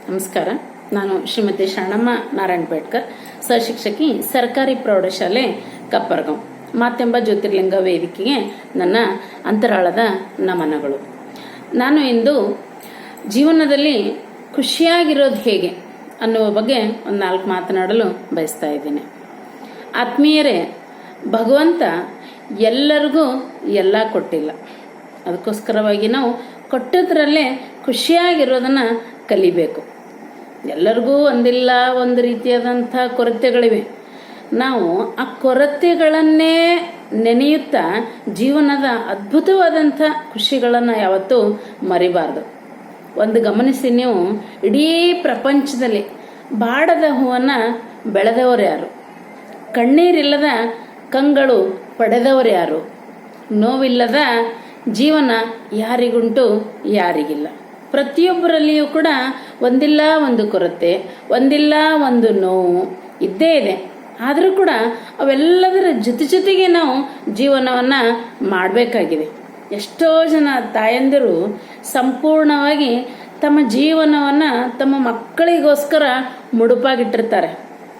ನಮಸ್ಕಾರ. ನಾನು ಶ್ರೀಮತಿ ಶರಣಮ್ಮ ನಾರಾಯಣಪೇಟ್ಕರ್, ಸಹಶಿಕ್ಷಕಿ, ಸರ್ಕಾರಿ ಪ್ರೌಢಶಾಲೆ ಕಪ್ಪರಗಾಂವ್. ಮಾತೆಂಬ ಜ್ಯೋತಿರ್ಲಿಂಗ ವೇದಿಕೆಗೆ ನನ್ನ ಅಂತರಾಳದ ನಮನಗಳು. ನಾನು ಇಂದು ಜೀವನದಲ್ಲಿ ಖುಷಿಯಾಗಿರೋದು ಹೇಗೆ ಅನ್ನುವ ಬಗ್ಗೆ ಒಂದು 4 ಮಾತನಾಡಲು ಬಯಸ್ತಾ ಇದ್ದೀನಿ. ಆತ್ಮೀಯರೇ, ಭಗವಂತ ಎಲ್ಲರಿಗೂ ಎಲ್ಲ ಕೊಟ್ಟಿಲ್ಲ. ಅದಕ್ಕೋಸ್ಕರವಾಗಿ ನಾವು ಕೊಟ್ಟದ್ರಲ್ಲೇ ಖುಷಿಯಾಗಿರೋದನ್ನು ಕಲಿಬೇಕು. ಎಲ್ಲರಿಗೂ ಒಂದಿಲ್ಲ ಒಂದು ರೀತಿಯಾದಂಥ ಕೊರತೆಗಳಿವೆ. ನಾವು ಆ ಕೊರತೆಗಳನ್ನೇ ನೆನೆಯುತ್ತಾ ಜೀವನದ ಅದ್ಭುತವಾದಂಥ ಖುಷಿಗಳನ್ನು ಯಾವತ್ತೂ ಮರಿಬಾರ್ದು. ಒಂದು ಗಮನಿಸಿ, ನೀವು ಇಡೀ ಪ್ರಪಂಚದಲ್ಲಿ ಬಾಡದ ಹೂವನ್ನು ಬೆಳೆದವರು ಯಾರು? ಕಣ್ಣೀರಿಲ್ಲದ ಕಂಗಳು ಪಡೆದವರು ಯಾರು? ನೋವಿಲ್ಲದ ಜೀವನ ಯಾರಿಗುಂಟು? ಯಾರಿಗಿಲ್ಲ. ಪ್ರತಿಯೊಬ್ಬರಲ್ಲಿಯೂ ಕೂಡ ಒಂದಿಲ್ಲ ಒಂದು ಕೊರತೆ, ಒಂದಿಲ್ಲ ಒಂದು ನೋವು ಇದ್ದೇ ಇದೆ. ಆದರೂ ಕೂಡ ಅವೆಲ್ಲದರ ಜೊತೆಗೆ ನಾವು ಜೀವನವನ್ನು ಮಾಡಬೇಕಾಗಿದೆ. ಎಷ್ಟೋ ಜನ ತಾಯಂದಿರು ಸಂಪೂರ್ಣವಾಗಿ ತಮ್ಮ ಜೀವನವನ್ನು ತಮ್ಮ ಮಕ್ಕಳಿಗೋಸ್ಕರ ಮುಡುಪಾಗಿಟ್ಟಿರ್ತಾರೆ.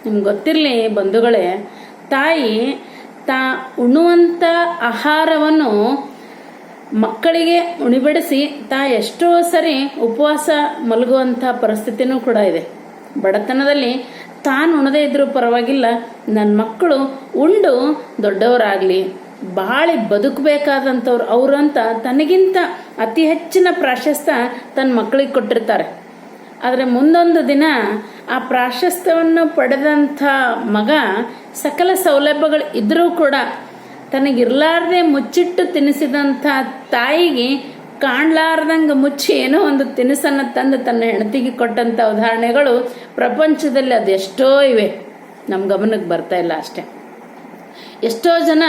ನಿಮ್ಗೆ ಗೊತ್ತಿರಲಿ ಬಂಧುಗಳೇ, ತಾಯಿ ಉಣ್ಣುವಂಥ ಆಹಾರವನ್ನು ಮಕ್ಕಳಿಗೆ ಉಣಿಬಡಿಸಿ ಎಷ್ಟೋ ಸರಿ ಉಪವಾಸ ಮಲಗುವಂಥ ಪರಿಸ್ಥಿತಿನೂ ಕೂಡ ಇದೆ. ಬಡತನದಲ್ಲಿ ತಾನು ಉಣದೇ ಇದ್ರೂ ಪರವಾಗಿಲ್ಲ, ನನ್ನ ಮಕ್ಕಳು ಉಂಡು ದೊಡ್ಡವರಾಗಲಿ, ಬಾಳಿ ಬದುಕಬೇಕಾದಂಥವ್ರು ಅವರು ಅಂತ ತನಗಿಂತ ಅತಿ ಹೆಚ್ಚಿನ ಪ್ರಾಶಸ್ತ್ಯ ತನ್ನ ಮಕ್ಕಳಿಗೆ ಕೊಟ್ಟಿರ್ತಾರೆ. ಆದರೆ ಮುಂದೊಂದು ದಿನ ಆ ಪ್ರಾಶಸ್ತ್ಯವನ್ನು ಪಡೆದಂಥ ಮಗ ಸಕಲ ಸೌಲಭ್ಯಗಳು ಇದ್ರೂ ಕೂಡ ತನಗಿರ್ಲಾರ್ದೆ ಮುಚ್ಚಿಟ್ಟು ತಿನ್ನಿಸಿದಂಥ ತಾಯಿಗೆ ಕಾಣ್ಲಾರ್ದಂಗೆ ಮುಚ್ಚಿ ಏನೋ ಒಂದು ತಿನಿಸನ್ನು ತಂದು ತನ್ನ ಹೆಂಡತಿಗೆ ಕೊಟ್ಟಂಥ ಉದಾಹರಣೆಗಳು ಪ್ರಪಂಚದಲ್ಲಿ ಅದೆಷ್ಟೋ ಇವೆ. ನಮ್ಮ ಗಮನಕ್ಕೆ ಬರ್ತಾ ಇಲ್ಲ ಅಷ್ಟೆ. ಎಷ್ಟೋ ಜನ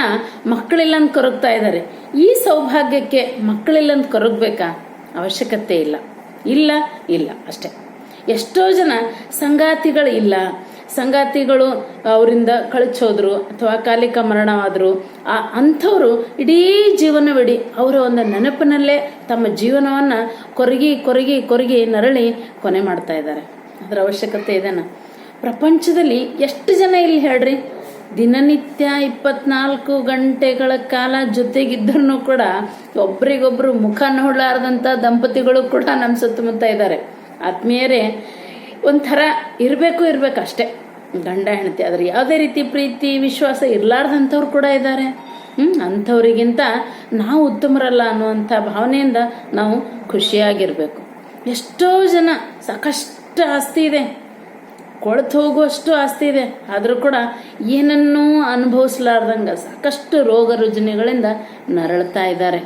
ಮಕ್ಕಳಿಲ್ಲಂತ ಕೊರಗ್ತಾ ಇದ್ದಾರೆ. ಈ ಸೌಭಾಗ್ಯಕ್ಕೆ ಮಕ್ಕಳಿಲ್ಲಂತ ಕೊರಗಬೇಕಾ? ಅವಶ್ಯಕತೆ ಇಲ್ಲ ಅಷ್ಟೆ. ಎಷ್ಟೋ ಜನ ಸಂಗಾತಿಗಳು ಇಲ್ಲ, ಸಂಗಾತಿಗಳು ಅವರಿಂದ ಕಳಚೋದ್ರು ಅಥವಾ ಅಕಾಲಿಕ ಮರಣವಾದರು. ಅಂಥವರು ಇಡೀ ಜೀವನವಿಡೀ ಅವರ ಒಂದು ನೆನಪಿನಲ್ಲೇ ತಮ್ಮ ಜೀವನವನ್ನು ಕೊರಗಿ ನರಳಿ ಕೊನೆ ಮಾಡ್ತಾ ಇದ್ದಾರೆ. ಅದರ ಅವಶ್ಯಕತೆ ಇದೆನಾ? ಪ್ರಪಂಚದಲ್ಲಿ ಎಷ್ಟು ಜನ ಇಲ್ಲಿ ಹೇಳ್ರಿ, ದಿನನಿತ್ಯ 24 ಗಂಟೆಗಳ ಕಾಲ ಜೊತೆಗಿದ್ರೂ ಕೂಡ ಒಬ್ರಿಗೊಬ್ರು ಮುಖ ನೋಡಲಾರದಂಥ ದಂಪತಿಗಳು ಕೂಡ ನಮ್ಮ ಸುತ್ತಮುತ್ತ ಇದ್ದಾರೆ. ಆತ್ಮೀಯರೇ, ಒಂಥರ ಇರಬೇಕು ಅಷ್ಟೇ ಗಂಡ ಹೆಂಡತಿ. ಆದರೆ ಯಾವುದೇ ರೀತಿ ಪ್ರೀತಿ ವಿಶ್ವಾಸ ಇರಲಾರ್ದಂಥವ್ರು ಕೂಡ ಇದ್ದಾರೆ. ಅಂಥವ್ರಿಗಿಂತ ನಾವು ಉತ್ತಮರಲ್ಲ ಅನ್ನುವಂಥ ಭಾವನೆಯಿಂದ ನಾವು ಖುಷಿಯಾಗಿರಬೇಕು. ಎಷ್ಟೋ ಜನ ಸಾಕಷ್ಟು ಆಸ್ತಿ ಇದೆ, ಕೊಳೆತು ಹೋಗುವಷ್ಟು ಆಸ್ತಿ ಇದೆ, ಆದರೂ ಕೂಡ ಏನನ್ನೂ ಅನುಭವಿಸಲಾರ್ದಂಗೆ ಸಾಕಷ್ಟು ರೋಗ ರುಜಿನಗಳಿಂದ ನರಳ್ತಾ ಇದ್ದಾರೆ.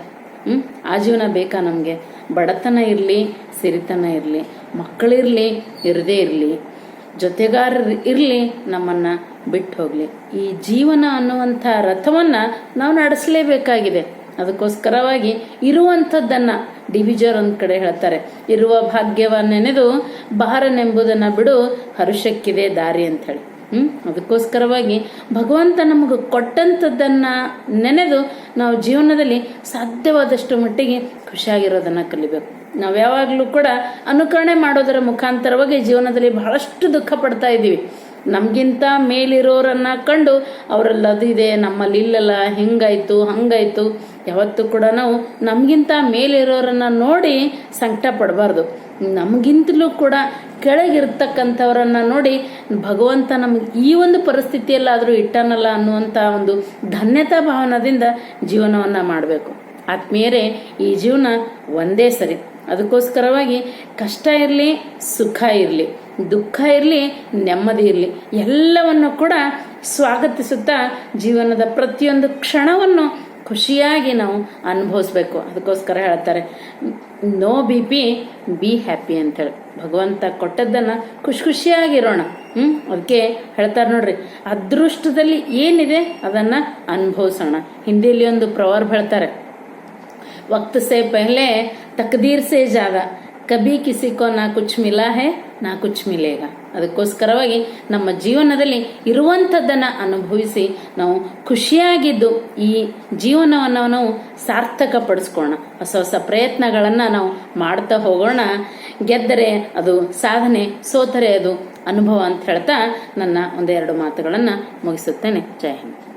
ಆ ಜೀವನ ಬೇಕಾ ನಮಗೆ? ಬಡತನ ಇರಲಿ, ಸಿರಿತನ ಇರಲಿ, ಮಕ್ಕಳಿರಲಿ, ಇರದೇ ಇರಲಿ, ಜೊತೆಗಾರರು ಇರಲಿ, ನಮ್ಮನ್ನು ಬಿಟ್ಟು ಹೋಗಲಿ, ಈ ಜೀವನ ಅನ್ನುವಂಥ ರಥವನ್ನು ನಾವು ನಡೆಸಲೇಬೇಕಾಗಿದೆ. ಅದಕ್ಕೋಸ್ಕರವಾಗಿ ಇರುವಂಥದ್ದನ್ನು ಡಿವಿಜರ್ ಒಂದು ಕಡೆ ಹೇಳ್ತಾರೆ, ಇರುವ ಭಾಗ್ಯವನ್ನೆನೆದು ಬಾರನೆಂಬುದನ್ನು ಬಿಡು, ಹರುಷಕ್ಕಿದೆ ದಾರಿ ಅಂತ ಹೇಳಿ. ಅದಕ್ಕೋಸ್ಕರವಾಗಿ ಭಗವಂತ ನಮಗೆ ಕೊಟ್ಟಂಥದ್ದನ್ನು ನೆನೆದು ನಾವು ಜೀವನದಲ್ಲಿ ಸಾಧ್ಯವಾದಷ್ಟು ಮಟ್ಟಿಗೆ ಖುಷಿಯಾಗಿರೋದನ್ನು ಕಲಿಬೇಕು. ನಾವು ಯಾವಾಗಲೂ ಕೂಡ ಅನುಕರಣೆ ಮಾಡೋದರ ಮುಖಾಂತರವಾಗಿ ಜೀವನದಲ್ಲಿ ಬಹಳಷ್ಟು ದುಃಖ ಪಡ್ತಾ ಇದ್ದೀವಿ. ನಮಗಿಂತ ಮೇಲಿರೋರನ್ನ ಕಂಡು ಅವರಲ್ಲಿ ಅದಿದೆ, ನಮ್ಮಲ್ಲಿ ಇಲ್ಲಲ್ಲ, ಹಿಂಗಾಯ್ತು ಹಂಗಾಯ್ತು. ಯಾವತ್ತೂ ಕೂಡ ನಾವು ನಮಗಿಂತ ಮೇಲಿರೋರನ್ನ ನೋಡಿ ಸಂಕಟ ಪಡಬಾರ್ದು. ನಮಗಿಂತಲೂ ಕೂಡ ಕೆಳಗಿರ್ತಕ್ಕಂಥವರನ್ನ ನೋಡಿ ಭಗವಂತ ನಮಗೆ ಈ ಒಂದು ಪರಿಸ್ಥಿತಿಯಲ್ಲಾದರೂ ಇಟ್ಟನಲ್ಲ ಅನ್ನುವಂಥ ಒಂದು ಧನ್ಯತಾ ಭಾವನದಿಂದ ಜೀವನವನ್ನು ಮಾಡಬೇಕು. ಆತ್ಮೀಯರೇ, ಈ ಜೀವನ ಒಂದೇ ಸರಿ. ಅದಕ್ಕೋಸ್ಕರವಾಗಿ ಕಷ್ಟ ಇರಲಿ, ಸುಖ ಇರಲಿ, ದುಃಖ ಇರಲಿ, ನೆಮ್ಮದಿ ಇರಲಿ, ಎಲ್ಲವನ್ನು ಕೂಡ ಸ್ವಾಗತಿಸುತ್ತಾ ಜೀವನದ ಪ್ರತಿಯೊಂದು ಕ್ಷಣವನ್ನು ಖುಷಿಯಾಗಿ ನಾವು ಅನುಭವಿಸ್ಬೇಕು. ಅದಕ್ಕೋಸ್ಕರ ಹೇಳ್ತಾರೆ, ನೋ BP, ಬಿ ಹ್ಯಾಪಿ ಅಂತೇಳಿ. ಭಗವಂತ ಕೊಟ್ಟದ್ದನ್ನು ಖುಷಿಯಾಗಿರೋಣ. ಅದಕ್ಕೆ ಹೇಳ್ತಾರೆ ನೋಡ್ರಿ, ಅದೃಷ್ಟದಲ್ಲಿ ಏನಿದೆ ಅದನ್ನು ಅನುಭವಿಸೋಣ. ಹಿಂದಿಯಲ್ಲಿ ಒಂದು ಪ್ರವರ್ಬ್ ಹೇಳ್ತಾರೆ, ವಕ್ತ್ ಸೆ ಪಹಲೆ ತಕ್ದೀರ್ ಸೆ ಜಾದ, ಕಭಿ ಕಿಸಿ ಕೋ ನಾ ಕುಚ್ ಮಿಲಾ ಹೇ ನಾ ಕುಚ್ ಮಿಲೇಗ. ಅದಕ್ಕೋಸ್ಕರವಾಗಿ ನಮ್ಮ ಜೀವನದಲ್ಲಿ ಇರುವಂಥದ್ದನ್ನು ಅನುಭವಿಸಿ ನಾವು ಖುಷಿಯಾಗಿದ್ದು ಈ ಜೀವನವನ್ನು ನಾವು ಸಾರ್ಥಕ ಪಡಿಸ್ಕೋಣ. ಹೊಸ ಹೊಸ ಪ್ರಯತ್ನಗಳನ್ನು ನಾವು ಮಾಡ್ತಾ ಹೋಗೋಣ. ಗೆದ್ದರೆ ಅದು ಸಾಧನೆ, ಸೋತರೆ ಅದು ಅನುಭವ ಅಂತ ಹೇಳ್ತಾ ನನ್ನ ಒಂದೆರಡು ಮಾತುಗಳನ್ನು ಮುಗಿಸುತ್ತೇನೆ. ಜೈ ಹಿಂದ್.